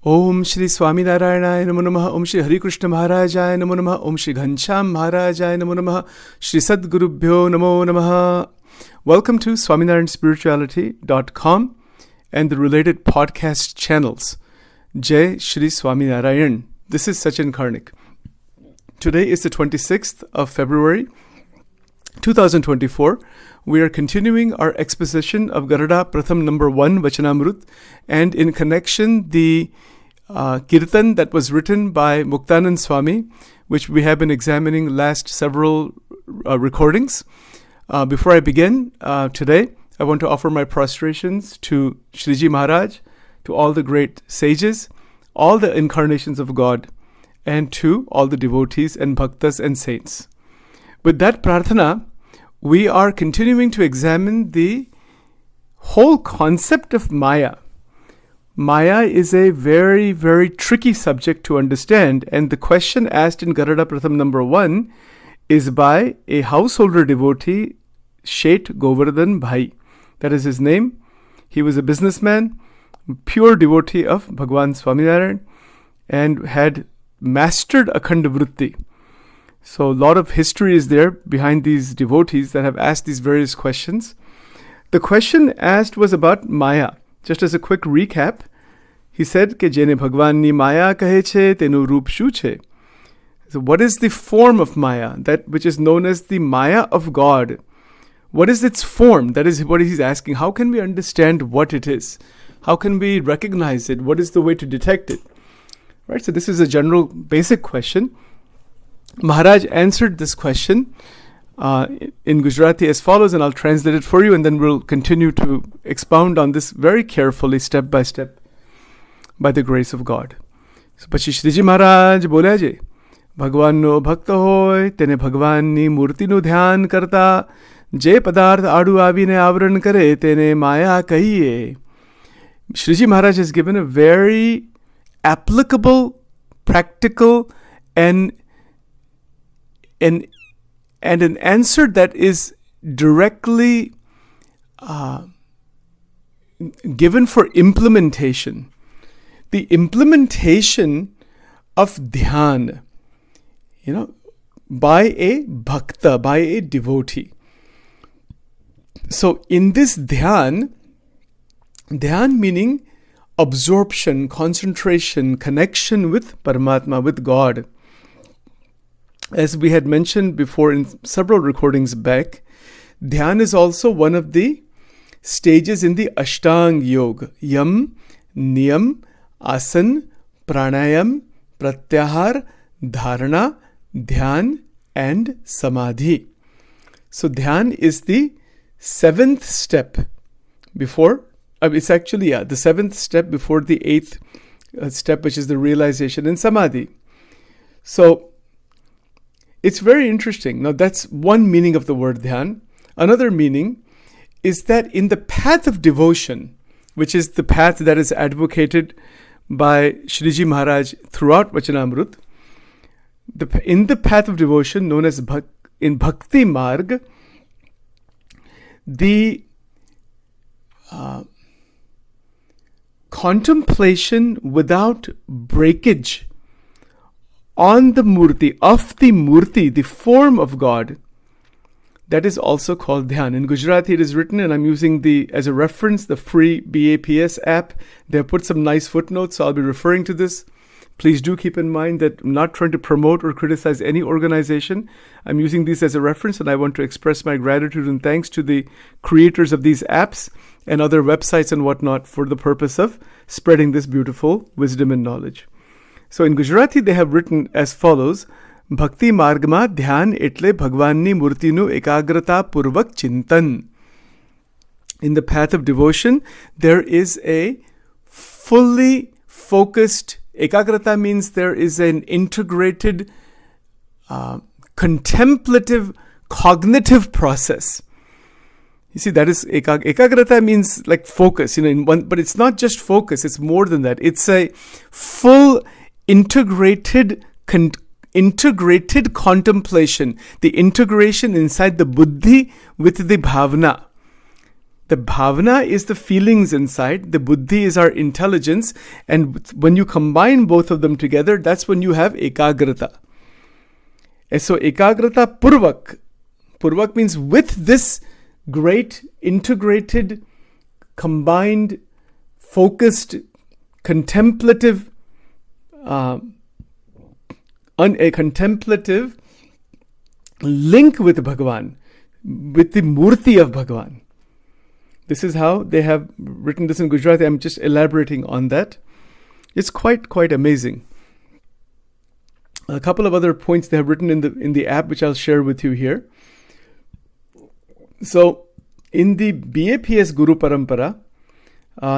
Om Shri Swaminarayan Namo Namaha, Om Shri Hari Krishna Maharajaya Namo Namaha, Om Shri Ghansham Maharajaya Namo Namaha, Shri Sadgurubhyo Namo Namaha. Welcome to SwaminarayanSpirituality.com and the related podcast channels. Jai Shri Swaminarayan. This is Sachin Karnik. Today is the 26th of February, 2024. We are continuing our exposition of Garuda Pratham number 1, Vachanamrut, and in connection, the Kirtan that was written by Muktanand Swami, which we have been examining last several recordings. Before I begin today, I want to offer my prostrations to Shriji Maharaj, to all the great sages, all the incarnations of God, and to all the devotees and bhaktas and saints. With that prarthana, we are continuing to examine the whole concept of Maya. Maya is a very, very tricky subject to understand, and the question asked in Garuda Pratham number 1 is by a householder devotee, Shet Govardhan Bhai. That is his name. He was a businessman, pure devotee of Bhagwan Swaminarayan, and had mastered Akhand Vritti. So a lot of history is there behind these devotees that have asked these various questions. The question asked was about Maya. Just as a quick recap, he said, "Ke jene Bhagwan ni Maya kahe che, tenu roop shu che." So what is the form of Maya? That which is known as the Maya of God. What is its form? That is what he's asking. How can we understand what it is? How can we recognize it? What is the way to detect it? Right. So this is a general basic question. Maharaj answered this question in Gujarati as follows, and I'll translate it for you, and then we'll continue to expound on this very carefully, step by step, by the grace of God. So, પછી શ્રીજી મહારાજ બોલ્યા છે, ભગવાનનો ભક્ત હોય તેને ભગવાનની મૂર્તિનું ધ્યાન કરતા જે પદાર્થ આડું આવીને આવરણ કરે તેને માયા કહીએ. Shreeji Maharaj has given a very applicable, practical, and an answer that is directly given for implementation. The implementation of dhyan, by a bhakta, by a devotee. So in this dhyan meaning absorption, concentration, connection with Paramatma, with God. As we had mentioned before in several recordings back, dhyan is also one of the stages in the Ashtang Yoga. Yam, Niyam, Asan, Pranayam, Pratyahar, Dharana, Dhyan, and Samadhi. So dhyan is the 7th step before, it's actually, the 7th step before the 8th step, which is the realization in Samadhi. So it's very interesting. Now that's one meaning of the word dhyan. Another meaning is that in the path of devotion, which is the path that is advocated by Shriji Maharaj throughout Vachanamrut, in the path of devotion known as in Bhakti Marg, the contemplation without breakage on the Murti, of the Murti, the form of God, that is also called dhyan. In Gujarati it is written, and I'm using as a reference, the free BAPS app. They have put some nice footnotes, so I'll be referring to this. Please do keep in mind that I'm not trying to promote or criticize any organization. I'm using these as a reference, and I want to express my gratitude and thanks to the creators of these apps and other websites and whatnot for the purpose of spreading this beautiful wisdom and knowledge. So in Gujarati they have written as follows, Bhakti Margma Dhyan Etle Bhagwanni Murtinu Ekagrata Purvak Chintan. In the path of devotion, there is a fully focused, Ekagrata means there is an integrated, contemplative, cognitive process. You see, that is Ekagrata means like focus, but it's not just focus, it's more than that. It's a full integrated contemplation, the integration inside the buddhi with the bhavna. The bhavana is the feelings inside. The buddhi is our intelligence. And when you combine both of them together, that's when you have ekagrata. And so ekagrata purvak. Purvak means with this great integrated, combined, focused, contemplative, a contemplative link with Bhagavan, with the Murti of Bhagavan. This is how they have written this in Gujarati. I'm just elaborating on that. It's quite amazing. A couple of other points they have written in the app, which I'll share with you here. So, in the BAPS Guru Parampara,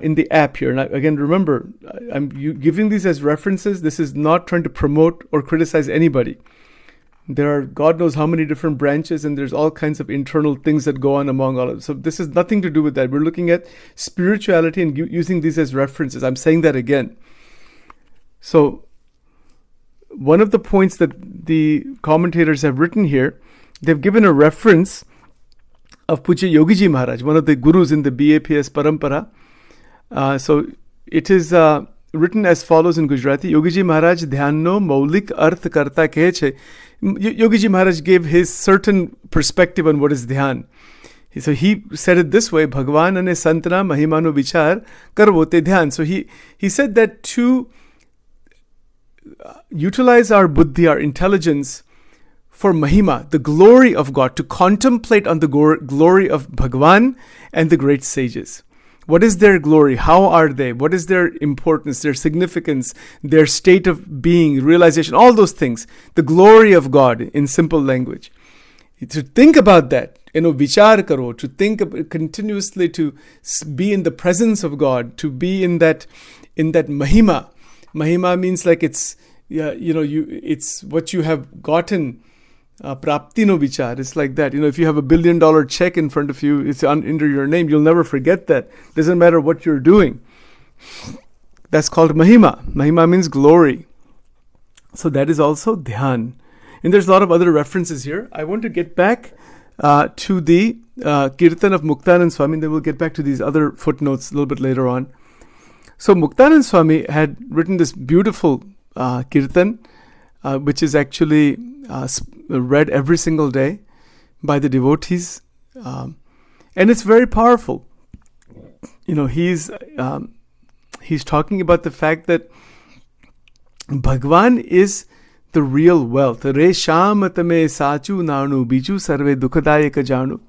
in the app here, and again, remember, I'm giving these as references. This is not trying to promote or criticize anybody. There are God knows how many different branches, and there's all kinds of internal things that go on among all of them. So this has nothing to do with that. We're looking at spirituality and using these as references. I'm saying that again. So one of the points that the commentators have written here, they've given a reference of Puja Yogiji Maharaj, one of the gurus in the BAPS Parampara. So it is written as follows in Gujarati. Yogiji Maharaj dhyanno maulik arth karta kehe chhe. Yogiji Maharaj gave his certain perspective on what is dhyan. So he said it this way, Bhagwan ane santana mahimano vichar karvote dhyan. So he said that to utilize our buddhi, our intelligence, for mahima, the glory of God, to contemplate on the glory of Bhagwan and the great sages. What is their glory? How are they? What is their importance, their significance, their state of being, realization, all those things. The glory of God in simple language. To think about that, vichar karo, to think continuously, to be in the presence of God, to be in that mahima. Mahima means like it's what you have gotten. Prapti no vichar. It's like that. If you have $1 billion check in front of you, it's under your name. You'll never forget that. Doesn't matter what you're doing. That's called mahima. Mahima means glory. So that is also dhyan. And there's a lot of other references here. I want to get back to the Kirtan of Muktanand Swami, and then we'll get back to these other footnotes a little bit later on. So Muktanand Swami had written this beautiful Kirtan, which is actually read every single day by the devotees, and it's very powerful. He's talking about the fact that Bhagwan is the real wealth. Re shamatame sachu nanu biju sarve dukhadayaka janu.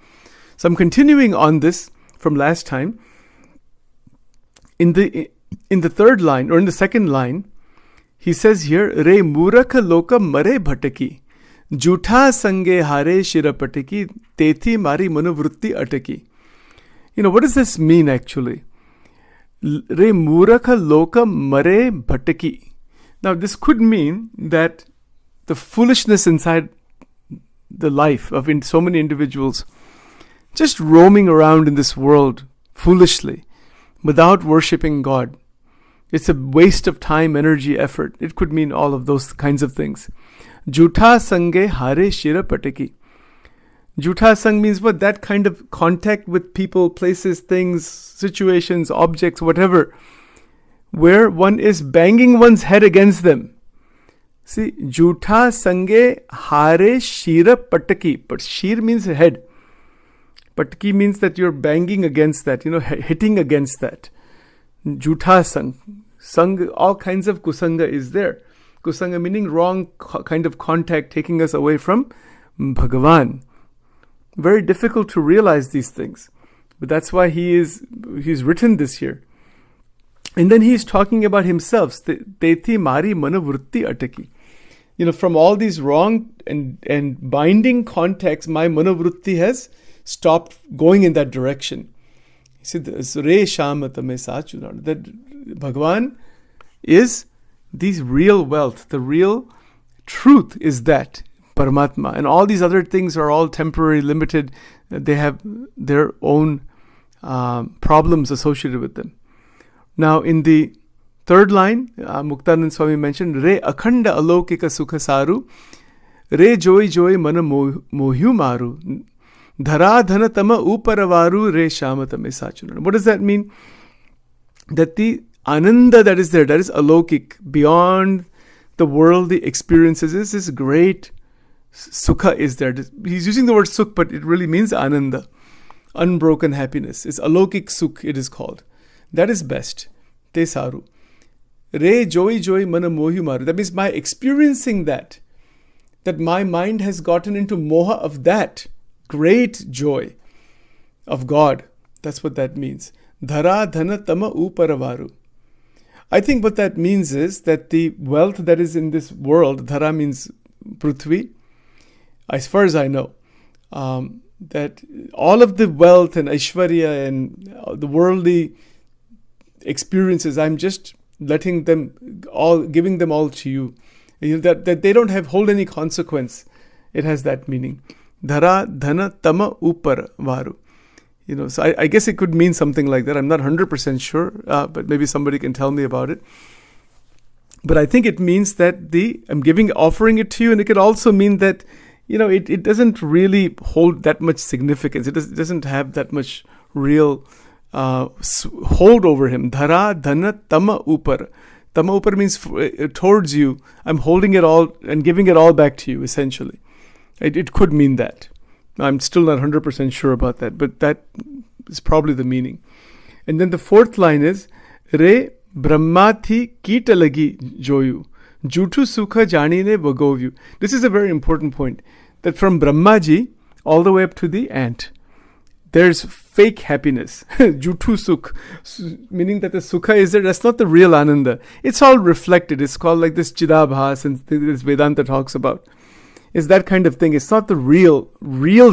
So I'm continuing on this from last time. In the third line, or in the second line, he says here, Re Murakha Loka Mare Bhataki, Jutha Sange Hare Shirapataki, Tethi Mari Manuvrutti Ataki. What does this mean actually? Re Murakha Loka Mare Bhataki. Now, this could mean that the foolishness inside the life of so many individuals, just roaming around in this world foolishly, without worshipping God. It's a waste of time, energy, effort. It could mean all of those kinds of things. Jutha sange hare shira pataki. Jutha sang means what? That kind of contact with people, places, things, situations, objects, whatever, where one is banging one's head against them. See, Jutha sange hare shira pataki. But shir means head. Pataki means that you're banging against that, hitting against that. Jutha sang. Sang, all kinds of kusanga is there. Kusanga meaning wrong kind of contact, taking us away from Bhagavan. Very difficult to realize these things. But that's why he's written this here. And then he's talking about himself. Tethi mari manavrutti ataki. From all these wrong and binding contacts, my manavrutti has stopped going in that direction. He said, Re shamatame sachu. That Bhagavan is the real wealth. The real truth is that Paramatma. And all these other things are all temporary, limited. They have their own problems associated with them. Now, in the third line, Muktanand Swami mentioned, Re akhanda alokika sukha saru, Re joy joy mana mohyu maru. Dhara dhana tama uparavaru re shamatame sachunan. What does that mean? That the ananda that is there, that is alokik, beyond the worldly experiences, is this great sukha is there. He's using the word sukh, but it really means ananda, unbroken happiness. It's alokik sukh, it is called. That is best. Te saru. Re joy joy mana mohi maru. That means my experiencing that my mind has gotten into moha of that great joy of God. That's what that means. Dhara dhana tama uparavaru. I think what that means is that the wealth that is in this world, dhara means prithvi, as far as I know, that all of the wealth and aishwarya and the worldly experiences, I'm just letting them all, giving them all to you. That they don't hold any consequence. It has that meaning. Dhara dhana tama upar varu. So I guess it could mean something like that. I'm not 100% sure, but maybe somebody can tell me about it. But I think it means that I'm offering it to you, and it could also mean that, it doesn't really hold that much significance. It doesn't have that much real hold over him. Dhara dhana tama upar. Tama upar means towards you. I'm holding it all and giving it all back to you, essentially. It could mean that. I'm still not 100% sure about that, but that is probably the meaning. And then the fourth line is, Re brahmathi kita lagi joyu, jutu sukha janine vagovyu. This is a very important point, that from Brahmaji all the way up to the ant, there's fake happiness, jutu sukh, meaning that the sukha is there, that's not the real ananda. It's all reflected. It's called like this chidabhas, and this Vedanta talks about. It's that kind of thing. It's not the real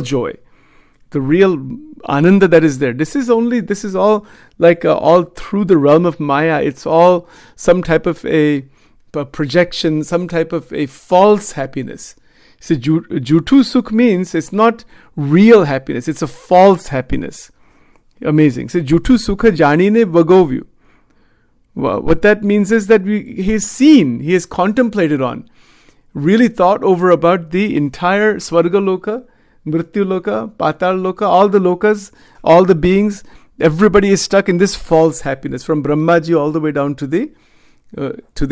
joy, the real ananda that is there. This is all like all through the realm of Maya. It's all some type of a projection, some type of a false happiness. So jutu sukh means it's not real happiness. It's a false happiness. Amazing. So jutu sukha janine vagovyu. What that means is that he has contemplated on, really thought over about the entire Swarga Loka, Mrityu Loka, Patal Loka, all the lokas, all the beings. Everybody is stuck in this false happiness, from Brahmaji all the way down to the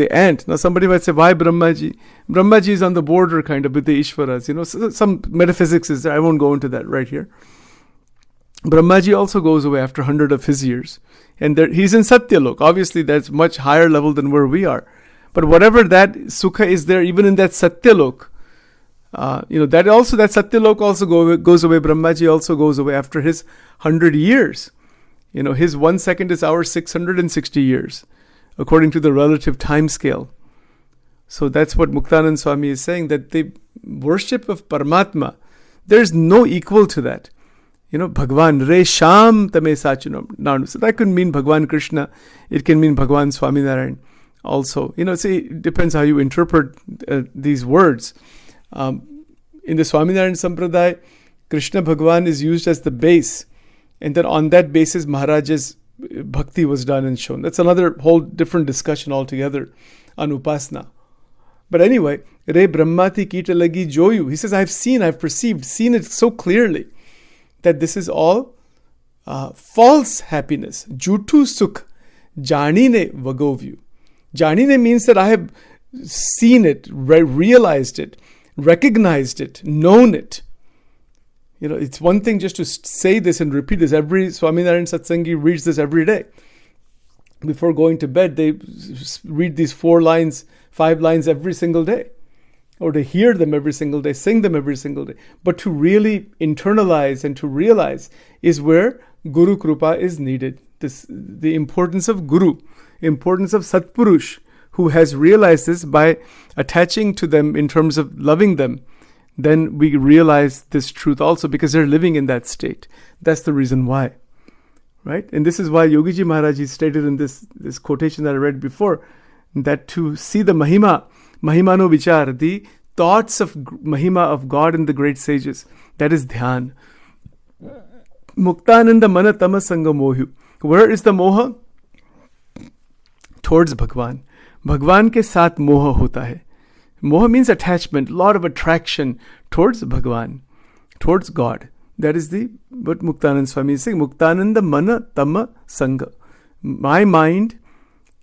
ant. Now somebody might say, why Brahmaji? Brahmaji is on the border kind of with the Ishvaras. So some metaphysics is there. I won't go into that right here. Brahmaji also goes away after 100 of his years. And he's in Satyalok. Obviously, that's much higher level than where we are. But whatever that sukha is there, even in that Satyalok, that Satyalok also goes away. Brahmaji also goes away after his 100 years. His 1 second is our 660 years, according to the relative time scale. So that's what Muktanand Swami is saying, that the worship of Paramatma, there's no equal to that. Bhagwan, Re Sham Tame Sachunam. So that could mean Bhagwan Krishna. It can mean Bhagwan Swaminarayan also. It depends how you interpret these words. In the Swaminarayan Sampradaya, Krishna Bhagwan is used as the base. And then on that basis, Maharaj's bhakti was done and shown. That's another whole different discussion altogether on Upasana. But anyway, Re Brahmati Kita Lagi Joyu. He says, I've seen it so clearly that this is all false happiness. Jutu Sukh, Janine Vagovyu. Janine means that I have seen it, realized it, recognized it, known it. It's one thing just to say this and repeat this. Every Swaminarayan Satsangi reads this every day. Before going to bed, they read these 4 lines, 5 lines every single day. Or to hear them every single day, sing them every single day. But to really internalize and to realize is where Guru Krupa is needed. The importance of Guru, importance of Satpurush, who has realized this by attaching to them in terms of loving them. Then we realize this truth also because they're living in that state. That's the reason why. Right? And this is why Yogiji Maharaj stated in this quotation that I read before, that to see the Mahimano Vichar, the thoughts of Mahima of God and the great sages, that is Dhyan. Muktananda Mana Tama Sanga Mohu. Where is the Moha? Towards Bhagwan. Bhagwan ke saath Moha hota hai. Moha means attachment, lot of attraction towards Bhagwan, towards God. That is what Muktanand Swami is saying. Muktananda mana tama sangha. My mind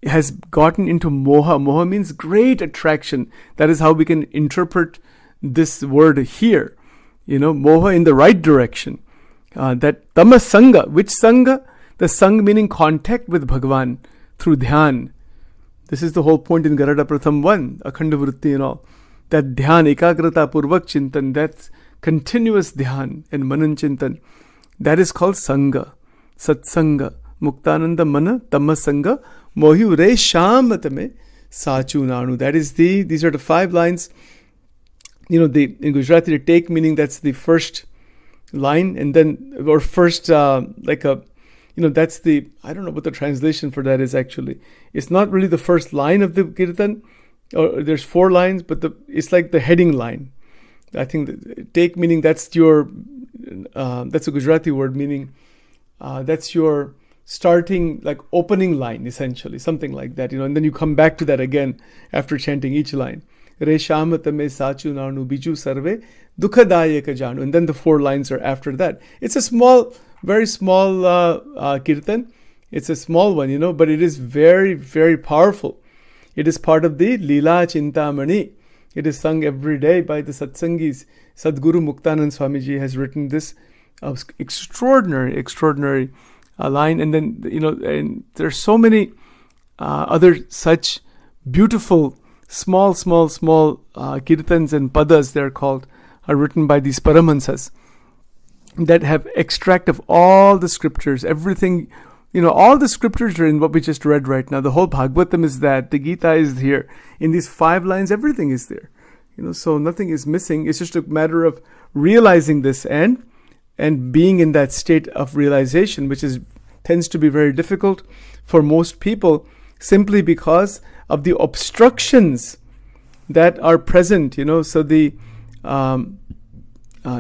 has gotten into moha. Moha means great attraction. That is how we can interpret this word here. Moha in the right direction. That tama sangha. Which sangha? The sang meaning contact with Bhagavan through dhyan. This is the whole point in Garada Pratham 1, Akhanda Vritti and all. That dhyan, ekagrata purvak chintan, that's continuous dhyan and manan chintan. That is called sangha, satsanga. Muktananda mana tamma sangha, mohi re shamatame sachu nanu. That is these are the 5 lines. In Gujarati, the take meaning that's the first line, and then, or first, that's I don't know what the translation for that is actually. It's not really the first line of the kirtan, or there's 4 lines, but it's like the heading line. I think the take meaning that's a Gujarati word meaning that's your starting, like opening line essentially, something like that, and then you come back to that again after chanting each line. Re shamatame sachu nanu biju sarve dukhadayaka janu, and then the 4 lines are after that. It's a very small kirtan. It's a small one, but it is very, very powerful. It is part of the Leela Chintamani. It is sung every day by the satsangis. Sadguru Muktanand Swamiji has written this extraordinary line. And then, and there are so many other such beautiful, small kirtans and padas, they're called, are written by these Paramahansas that have extract of all the scriptures, everything, all the scriptures are in what we just read right now. The whole Bhagavatam is that, the Gita is here. In these 5 lines, everything is there. So nothing is missing. It's just a matter of realizing this and being in that state of realization, which tends to be very difficult for most people, simply because of the obstructions that are present, so the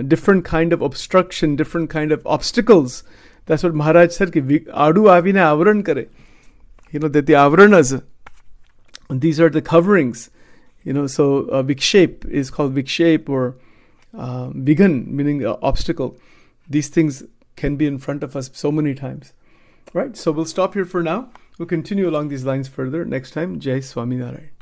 different kind of obstruction, different kind of obstacles. That's what Maharaj said, adu avina avaran kare. That the avaranas, these are the coverings. So vikshape is called vikshape, or vighan, meaning obstacle. These things can be in front of us so many times. Right? So we'll stop here for now. We'll continue along these lines further next time. Jai Swaminarayan.